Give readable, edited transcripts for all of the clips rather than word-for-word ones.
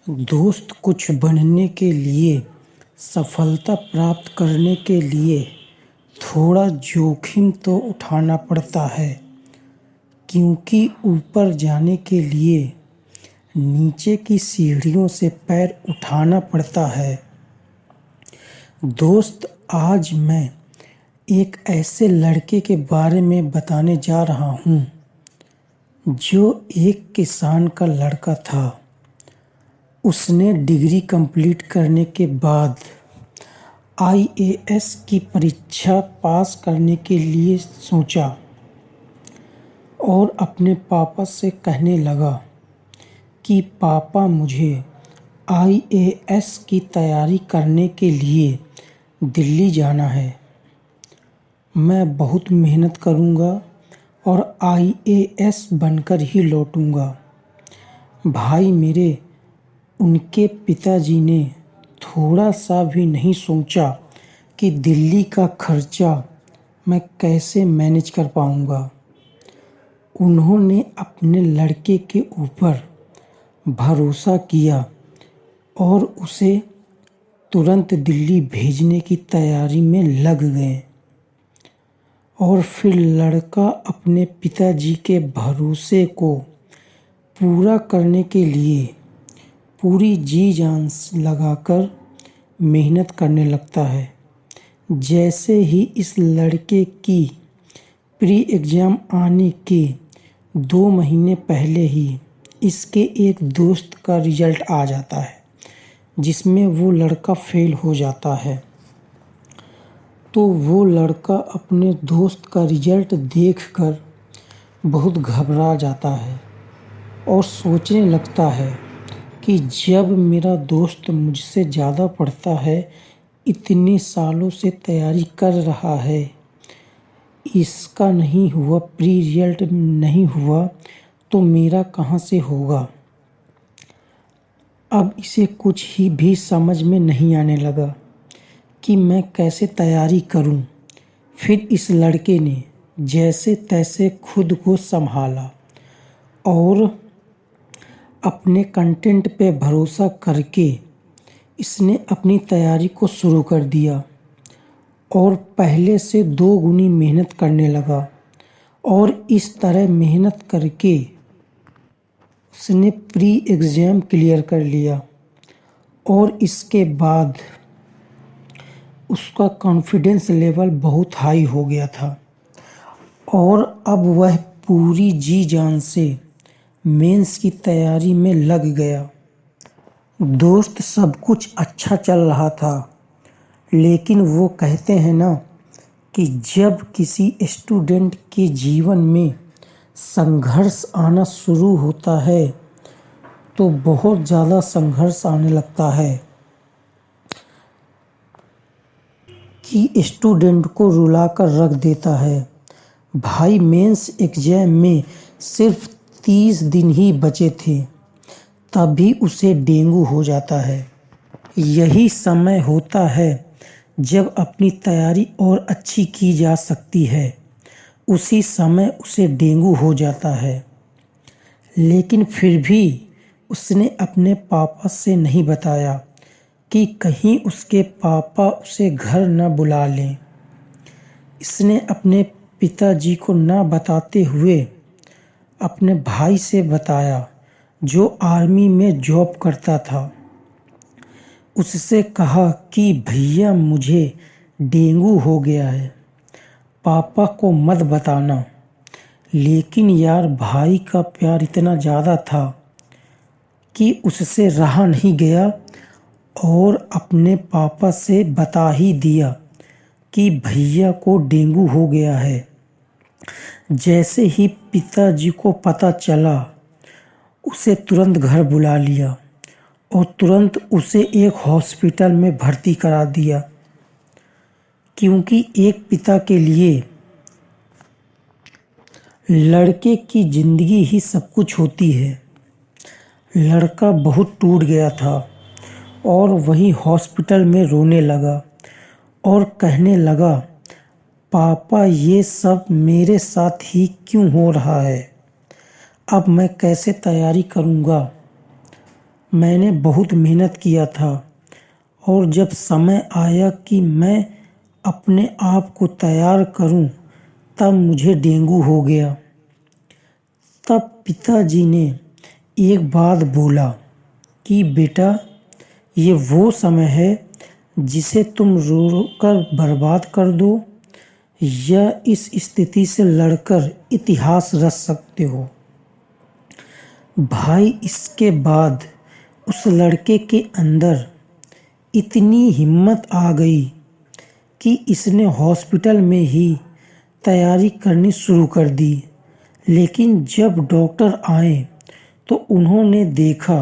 दोस्त कुछ बनने के लिए, सफलता प्राप्त करने के लिए थोड़ा जोखिम तो उठाना पड़ता है, क्योंकि ऊपर जाने के लिए नीचे की सीढ़ियों से पैर उठाना पड़ता है। दोस्त, आज मैं एक ऐसे लड़के के बारे में बताने जा रहा हूँ जो एक किसान का लड़का था। उसने डिग्री कंप्लीट करने के बाद आईएएस की परीक्षा पास करने के लिए सोचा और अपने पापा से कहने लगा कि पापा, मुझे आईएएस की तैयारी करने के लिए दिल्ली जाना है। मैं बहुत मेहनत करूँगा और आईएएस बनकर ही लौटूँगा। भाई मेरे, उनके पिताजी ने थोड़ा सा भी नहीं सोचा कि दिल्ली का खर्चा मैं कैसे मैनेज कर पाऊँगा। उन्होंने अपने लड़के के ऊपर भरोसा किया और उसे तुरंत दिल्ली भेजने की तैयारी में लग गए। और फिर लड़का अपने पिताजी के भरोसे को पूरा करने के लिए पूरी जी जान लगाकर मेहनत करने लगता है। जैसे ही इस लड़के की प्री एग्ज़ाम आने के 2 महीने पहले ही इसके एक दोस्त का रिज़ल्ट आ जाता है, जिसमें वो लड़का फेल हो जाता है। तो वो लड़का अपने दोस्त का रिज़ल्ट देखकर बहुत घबरा जाता है और सोचने लगता है कि जब मेरा दोस्त मुझसे ज़्यादा पढ़ता है, इतने सालों से तैयारी कर रहा है, इसका नहीं हुआ, प्री रिजल्ट नहीं हुआ, तो मेरा कहाँ से होगा। अब इसे कुछ ही भी समझ में नहीं आने लगा कि मैं कैसे तैयारी करूं। फिर इस लड़के ने जैसे तैसे खुद को संभाला और अपने कंटेंट पे भरोसा करके इसने अपनी तैयारी को शुरू कर दिया और पहले से 2 गुनी मेहनत करने लगा। और इस तरह मेहनत करके उसने प्री एग्ज़ाम क्लियर कर लिया और इसके बाद उसका कॉन्फिडेंस लेवल बहुत हाई हो गया था और अब वह पूरी जी जान से मेंस की तैयारी में लग गया। दोस्त, सब कुछ अच्छा चल रहा था, लेकिन वो कहते हैं ना कि जब किसी स्टूडेंट के जीवन में संघर्ष आना शुरू होता है तो बहुत ज़्यादा संघर्ष आने लगता है कि स्टूडेंट को रुला कर रख देता है। भाई, मेंस एग्ज़ाम में सिर्फ 30 दिन ही बचे थे, तभी उसे डेंगू हो जाता है। यही समय होता है जब अपनी तैयारी और अच्छी की जा सकती है, उसी समय उसे डेंगू हो जाता है। लेकिन फिर भी उसने अपने पापा से नहीं बताया कि कहीं उसके पापा उसे घर न बुला लें। इसने अपने पिताजी को न बताते हुए अपने भाई से बताया, जो आर्मी में जॉब करता था। उससे कहा कि भैया, मुझे डेंगू हो गया है, पापा को मत बताना। लेकिन यार, भाई का प्यार इतना ज़्यादा था कि उससे रहा नहीं गया और अपने पापा से बता ही दिया कि भैया को डेंगू हो गया है। जैसे ही पिताजी को पता चला, उसे तुरंत घर बुला लिया और तुरंत उसे एक हॉस्पिटल में भर्ती करा दिया, क्योंकि एक पिता के लिए लड़के की ज़िंदगी ही सब कुछ होती है। लड़का बहुत टूट गया था और वहीं हॉस्पिटल में रोने लगा और कहने लगा, पापा, ये सब मेरे साथ ही क्यों हो रहा है? अब मैं कैसे तैयारी करूँगा? मैंने बहुत मेहनत किया था और जब समय आया कि मैं अपने आप को तैयार करूं, तब मुझे डेंगू हो गया। तब पिताजी ने एक बात बोला कि बेटा, ये वो समय है जिसे तुम रो कर बर्बाद कर दो या इस स्थिति से लड़कर इतिहास रच सकते हो। भाई, इसके बाद उस लड़के के अंदर इतनी हिम्मत आ गई कि इसने हॉस्पिटल में ही तैयारी करनी शुरू कर दी। लेकिन जब डॉक्टर आए तो उन्होंने देखा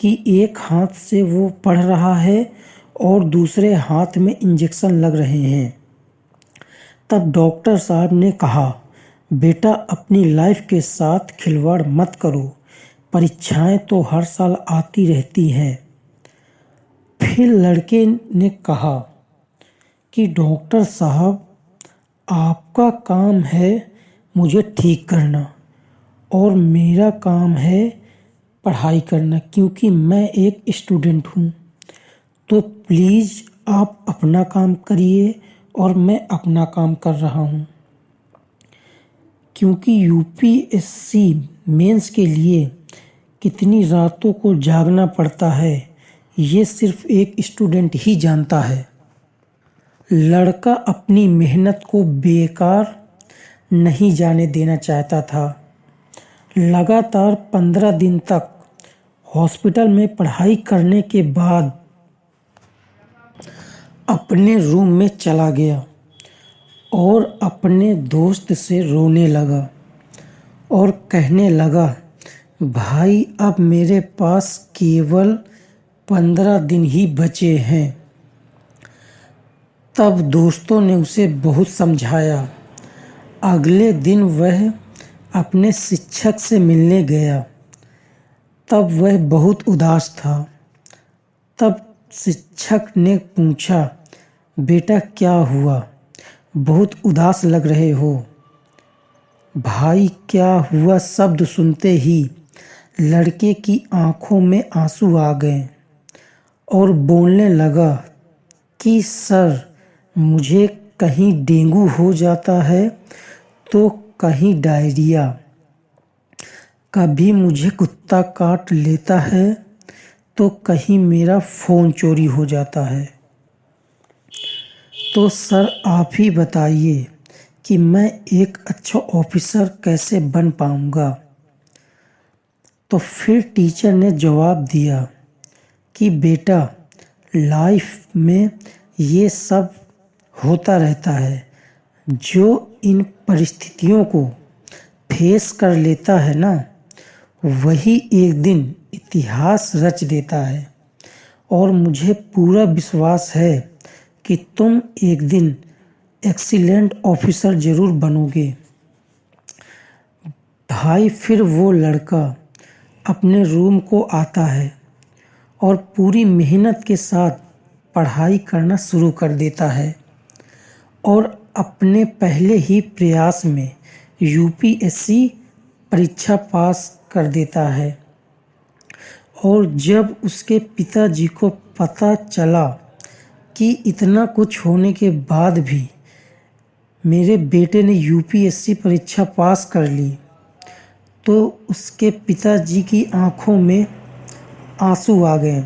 कि एक हाथ से वो पढ़ रहा है और दूसरे हाथ में इंजेक्शन लग रहे हैं। तब डॉक्टर साहब ने कहा, बेटा, अपनी लाइफ के साथ खिलवाड़ मत करो, परीक्षाएं तो हर साल आती रहती हैं। फिर लड़के ने कहा कि डॉक्टर साहब, आपका काम है मुझे ठीक करना और मेरा काम है पढ़ाई करना, क्योंकि मैं एक स्टूडेंट हूँ। तो प्लीज़ आप अपना काम करिए और मैं अपना काम कर रहा हूँ। क्योंकि यूपीएससी मेंस के लिए कितनी रातों को जागना पड़ता है, ये सिर्फ एक स्टूडेंट ही जानता है। लड़का अपनी मेहनत को बेकार नहीं जाने देना चाहता था। लगातार 15 दिन तक हॉस्पिटल में पढ़ाई करने के बाद अपने रूम में चला गया और अपने दोस्त से रोने लगा और कहने लगा, भाई, अब मेरे पास केवल 15 दिन ही बचे हैं। तब दोस्तों ने उसे बहुत समझाया। अगले दिन वह अपने शिक्षक से मिलने गया। तब वह बहुत उदास था। तब शिक्षक ने पूछा, बेटा, क्या हुआ? बहुत उदास लग रहे हो। भाई, क्या हुआ शब्द सुनते ही लड़के की आंखों में आंसू आ गए और बोलने लगा कि सर, मुझे कहीं डेंगू हो जाता है तो कहीं डायरिया, कभी मुझे कुत्ता काट लेता है तो कहीं मेरा फ़ोन चोरी हो जाता है। तो सर, आप ही बताइए कि मैं एक अच्छा ऑफिसर कैसे बन पाऊंगा। तो फिर टीचर ने जवाब दिया कि बेटा, लाइफ में ये सब होता रहता है। जो इन परिस्थितियों को फेस कर लेता है ना, वही एक दिन इतिहास रच देता है। और मुझे पूरा विश्वास है कि तुम एक दिन एक्सीलेंट ऑफिसर ज़रूर बनोगे। भाई, फिर वो लड़का अपने रूम को आता है और पूरी मेहनत के साथ पढ़ाई करना शुरू कर देता है और अपने पहले ही प्रयास में यूपीएससी परीक्षा पास कर देता है। और जब उसके पिताजी को पता चला कि इतना कुछ होने के बाद भी मेरे बेटे ने यूपीएससी परीक्षा पास कर ली, तो उसके पिताजी की आंखों में आंसू आ गए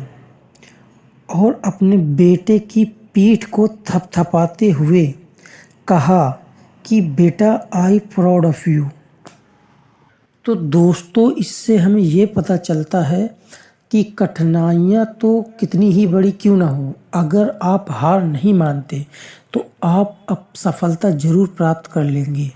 और अपने बेटे की पीठ को थपथपाते हुए कहा कि बेटा, आई प्राउड ऑफ यू। तो दोस्तों, इससे हमें ये पता चलता है कि कठिनाइयाँ तो कितनी ही बड़ी क्यों ना हो, अगर आप हार नहीं मानते तो आप अब सफलता ज़रूर प्राप्त कर लेंगे।